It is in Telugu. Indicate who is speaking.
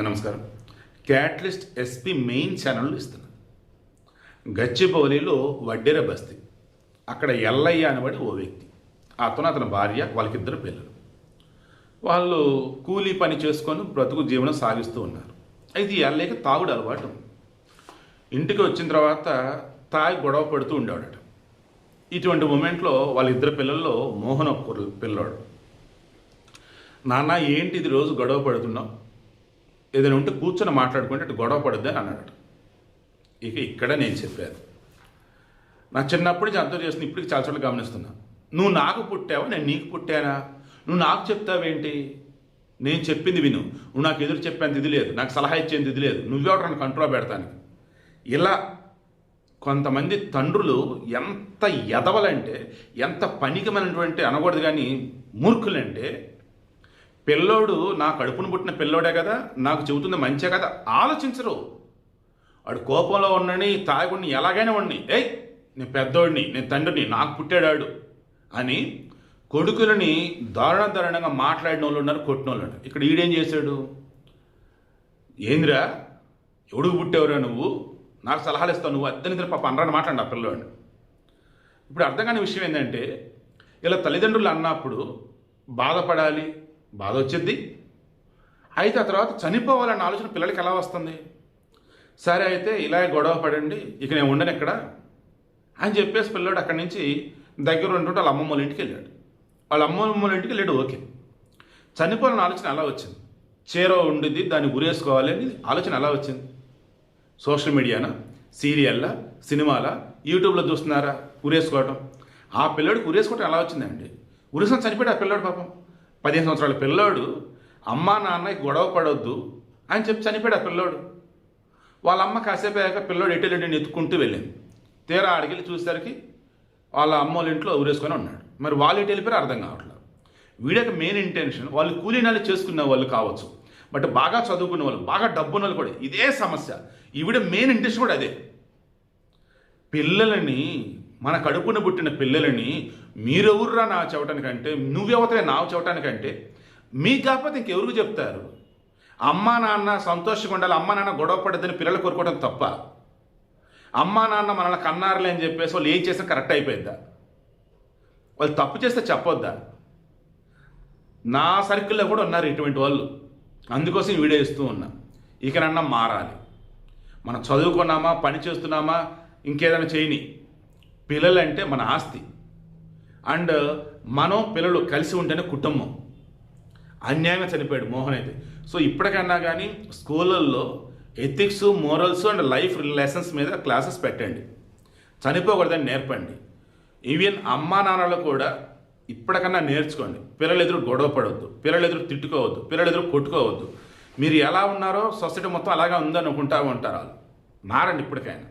Speaker 1: నమస్కారం. క్యాటలిస్ట్ ఎస్పీ మెయిన్ ఛానల్ ఇస్తున్నాను. గచ్చిబౌలిలో వడ్డెర బస్తీ, అక్కడ ఎల్లయ్య అనబడి ఓ వ్యక్తి, అతని భార్య, వాళ్ళకిద్దరు పిల్లలు. వాళ్ళు కూలీ పని చేసుకొని బ్రతుకు జీవనం సాగిస్తూ ఉన్నారు. అయితే ఈ ఎల్లయ్యకి తాగుడు అలవాటు. ఇంటికి వచ్చిన తర్వాత తాగి గొడవ పడుతూ ఉండేవాడట. ఇటువంటి మూమెంట్లో వాళ్ళిద్దరు పిల్లల్లో మోహన్ ఒక పిల్లాడు, నాన్న ఏంటి ఇది రోజు గొడవ పడుతున్నావు, ఏదైనా ఉంటే కూర్చొని మాట్లాడుకుంటే అటు గొడవ పడుద్ది అని అన్నాడట. ఇక్కడ నేను చెప్పాను, నా చిన్నప్పటి నుంచి అర్థం చేస్తున్నా, ఇప్పటికి చాలా చోట్ల గమనిస్తున్నా. నువ్వు నాకు పుట్టావా, నేను నీకు పుట్టానా? నువ్వు నాకు చెప్తావేంటి? నేను చెప్పింది విను, నువ్వు నాకు ఎదురు చెప్పేంత ఇది లేదు, నాకు సలహా ఇచ్చేంత ఇది లేదు, నువ్వెవరు నన్ను కంట్రోల్ పెడతానికి. ఇలా కొంతమంది తండ్రులు ఎంత ఎదవలంటే, ఎంత పనికిమైనటువంటి అనకూడదు కానీ మూర్ఖులంటే, పిల్లోడు నా కడుపును పుట్టిన పిల్లోడే కదా, నాకు చెబుతుంది మంచే కదా, ఆలోచించరు. వాడు కోపంలో ఉండని, తాగుడిని, ఎలాగైనా ఉండి, నేను పెద్దోడిని, నేను తండ్రిని, నాకు పుట్టాడాడు అని కొడుకులని దారుణంగా మాట్లాడిన వాళ్ళు ఉన్నారు, కొట్టిన వాళ్ళు ఉన్నారు. ఇక్కడ ఈడేం చేశాడు? ఏందిరా, ఎవడుకు పుట్టావురా నువ్వు, నాకు సలహాలు ఇస్తావు, నువ్వు అద్దెనిద్దరు పాప అనరాని మాట్లాడి ఆ పిల్లోడిని. ఇప్పుడు అర్థం కాని విషయం ఏంటంటే, ఇలా తల్లిదండ్రులు అన్నప్పుడు బాధపడాలి, బాధ వచ్చింది. అయితే ఆ తర్వాత చనిపోవాలన్న ఆలోచన పిల్లలకి ఎలా వస్తుంది? సరే అయితే ఇలా గొడవ పడండి, ఇక నేను ఉండను ఎక్కడ అని చెప్పేసి పిల్లాడు అక్కడి నుంచి దగ్గర ఉంటుంటే వాళ్ళ అమ్మమ్మ వాళ్ళ ఇంటికి వెళ్ళాడు. వాళ్ళ అమ్మమ్మ వాళ్ళ ఇంటికి వెళ్ళాడు. ఓకే, చనిపోవాలన్న ఆలోచన ఎలా వచ్చింది? చీర ఉండిద్ది, దాన్ని గురేసుకోవాలి అని ఆలోచన ఎలా వచ్చింది? సోషల్ మీడియానా, సీరియల్లా, సినిమాలా, యూట్యూబ్లో చూస్తున్నారా ఉరేసుకోవటం? ఆ పిల్లాడికి ఉరేసుకోవటం ఎలా వచ్చిందండి? ఉరేసుకొని చనిపోయాడు ఆ పిల్లాడు. పాపం 15 సంవత్సరాల పిల్లాడు, అమ్మా నాన్న గొడవ పడొద్దు అని చెప్పి చనిపోయాడు ఆ పిల్లోడు. వాళ్ళ అమ్మ కాసేపు అయ్యాక పిల్లోడు ఎటులేంటి ఎత్తుకుంటూ వెళ్ళింది. తీరా ఆడికెళ్ళి చూసేసరికి వాళ్ళ అమ్మ వాళ్ళ ఇంట్లో ఊరేసుకొని ఉన్నాడు. మరి వాళ్ళు ఎటు వెళ్ళిపోయారో అర్థం కావట్లేదు. వీడికి మెయిన్ ఇంటెన్షన్ వాళ్ళు కూలీనాలు చేసుకునే వాళ్ళు కావచ్చు, బట్ బాగా చదువుకునే వాళ్ళు, బాగా డబ్బున్న వాళ్ళు కూడా ఇదే సమస్య. ఈవిడ మెయిన్ ఇంటెన్షన్ కూడా అదే. పిల్లలని, మన కడుపున పుట్టిన పిల్లలని మీరెవర్రా నా చెప్పడానికంటే, నువ్వెవతలే నాకు చెప్పడానికంటే, మీకు కాకపోతే ఇంకెవరికి చెప్తారు? అమ్మా నాన్న సంతోషంగా ఉండాలి, అమ్మా నాన్న గొడవ పడద్దని పిల్లలు కోరుకోవడం తప్ప? అమ్మా నాన్న మనల్ని కన్నారులే అని చెప్పేసి వాళ్ళు ఏం చేసినా కరెక్ట్ అయిపోయిద్దా? వాళ్ళు తప్పు చేస్తే చెప్పొద్దా? నా సర్కిల్లో కూడా ఉన్నారు ఇటువంటి వాళ్ళు. అందుకోసం వీడియో ఇస్తూ ఉన్నా. ఇకనన్నా మారాలి. మనం చదువుకున్నామా, పని చేస్తున్నామా, ఇంకేదైనా చేయని, పిల్లలంటే మన ఆస్తి. అండ్ మనం పిల్లలు కలిసి ఉంటేనే కుటుంబం. అన్యాయంగా చనిపోయాడు మోహన్ అయితే. సో ఇప్పటికన్నా కానీ స్కూళ్ళల్లో ethics, morals and life lessons మీద క్లాసెస్ పెట్టండి. చనిపోకూడదని నేర్పండి. ఈవెన్ అమ్మా నాన్నలు కూడా ఇప్పటికన్నా నేర్చుకోండి. పిల్లలు ఎదురు గొడవ పడవద్దు, పిల్లలు ఎదురు తిట్టుకోవద్దు, పిల్లలు ఎదురు కొట్టుకోవద్దు. మీరు ఎలా ఉన్నారో సొసైటీ మొత్తం అలాగే ఉందని అనుకుంటా ఉంటారు వాళ్ళు. మారండి ఇప్పటికైనా.